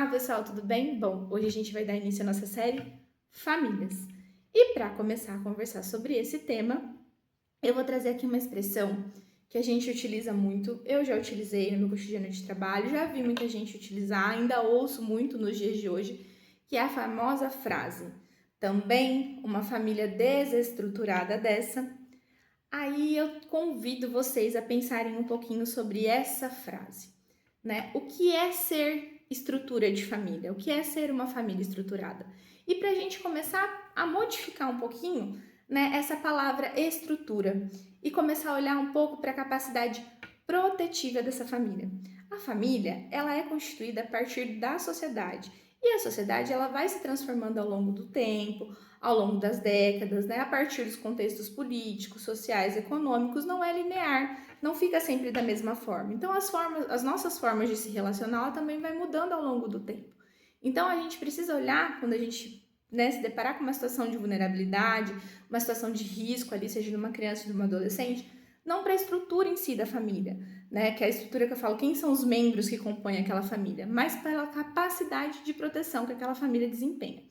pessoal, tudo bem? Bom, hoje a gente vai dar início à nossa série Famílias. E para começar a conversar sobre esse tema, eu vou trazer aqui uma expressão que a gente utiliza muito. Eu já utilizei no meu cotidiano de trabalho, já vi muita gente utilizar, ainda ouço muito nos dias de hoje, que é a famosa frase: também uma família desestruturada dessa. Aí eu convido vocês a pensarem um pouquinho sobre essa frase, né? O que é ser estrutura de família? O que é ser uma família estruturada? E para a gente começar a modificar um pouquinho, né, essa palavra estrutura e começar a olhar um pouco para a capacidade protetiva dessa família. A família, ela é constituída a partir da sociedade. E a sociedade, ela vai se transformando ao longo do tempo, ao longo das décadas, né, a partir dos contextos políticos, sociais, econômicos, não é linear, não fica sempre da mesma forma. Então, as nossas formas de se relacionar também vai mudando ao longo do tempo. Então, a gente precisa olhar quando a gente, né, se deparar com uma situação de vulnerabilidade, uma situação de risco ali, seja de uma criança ou de uma adolescente, não para a estrutura em si da família, né, que é a estrutura que eu falo, quem são os membros que compõem aquela família, mas pela capacidade de proteção que aquela família desempenha.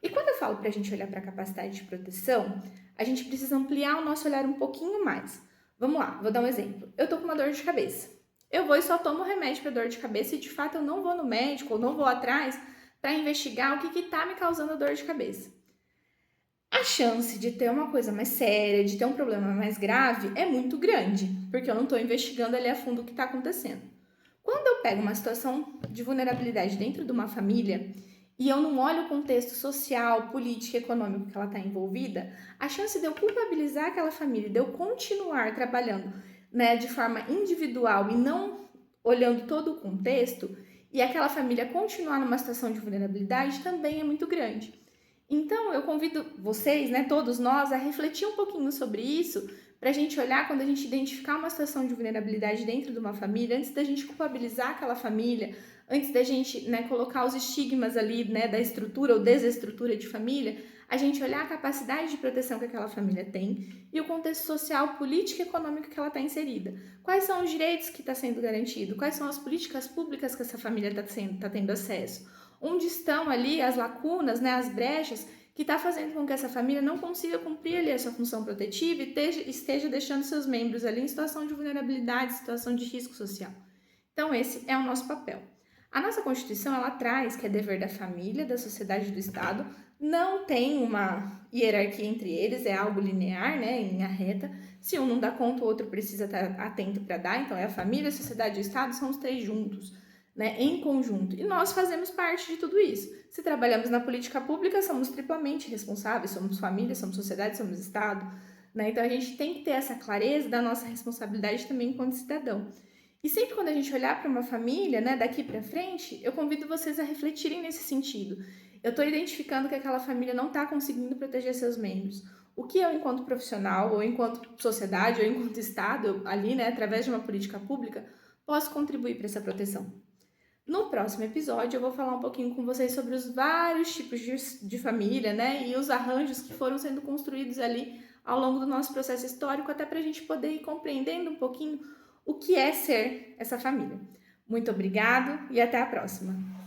E quando eu falo para a gente olhar para a capacidade de proteção, a gente precisa ampliar o nosso olhar um pouquinho mais. Vamos lá, vou dar um exemplo. Eu tô com uma dor de cabeça. Eu vou e só tomo remédio para dor de cabeça e de fato eu não vou no médico ou não vou atrás para investigar o que está me causando a dor de cabeça. A chance de ter uma coisa mais séria, de ter um problema mais grave é muito grande, porque eu não estou investigando ali a fundo o que está acontecendo. Quando eu pego uma situação de vulnerabilidade dentro de uma família e eu não olho o contexto social, político e econômico que ela está envolvida, a chance de eu culpabilizar aquela família, de eu continuar trabalhando, né, de forma individual e não olhando todo o contexto, e aquela família continuar numa situação de vulnerabilidade também é muito grande. Então, eu convido vocês, né, todos nós, a refletir um pouquinho sobre isso, para a gente olhar quando a gente identificar uma situação de vulnerabilidade dentro de uma família, antes da gente culpabilizar aquela família, antes da gente, né, colocar os estigmas ali, né, da estrutura ou desestrutura de família, a gente olhar a capacidade de proteção que aquela família tem e o contexto social, político e econômico que ela está inserida. Quais são os direitos que está sendo garantido? Quais são as políticas públicas que essa família está tendo acesso? Onde estão ali as lacunas, né, as brechas que está fazendo com que essa família não consiga cumprir ali a sua função protetiva e esteja deixando seus membros ali em situação de vulnerabilidade, situação de risco social. Então, esse é o nosso papel. A nossa Constituição, ela traz que é dever da família, da sociedade e do Estado, não tem uma hierarquia entre eles, é algo linear, né, em linha reta. Se um não dá conta, o outro precisa estar atento para dar. Então, é a família, a sociedade e o Estado, são os três juntos, né, em conjunto. E nós fazemos parte de tudo isso. Se trabalhamos na política pública, somos triplamente responsáveis, somos família, somos sociedade, somos Estado, né? Então a gente tem que ter essa clareza da nossa responsabilidade também enquanto cidadão. E sempre quando a gente olhar para uma família, né, daqui para frente, eu convido vocês a refletirem nesse sentido. Eu estou identificando que aquela família não está conseguindo proteger seus membros. O que eu, enquanto profissional, ou enquanto sociedade, ou enquanto Estado, ali, né, através de uma política pública, posso contribuir para essa proteção? No próximo episódio, eu vou falar um pouquinho com vocês sobre os vários tipos de família, né? E os arranjos que foram sendo construídos ali ao longo do nosso processo histórico, até para a gente poder ir compreendendo um pouquinho o que é ser essa família. Muito obrigado e até a próxima!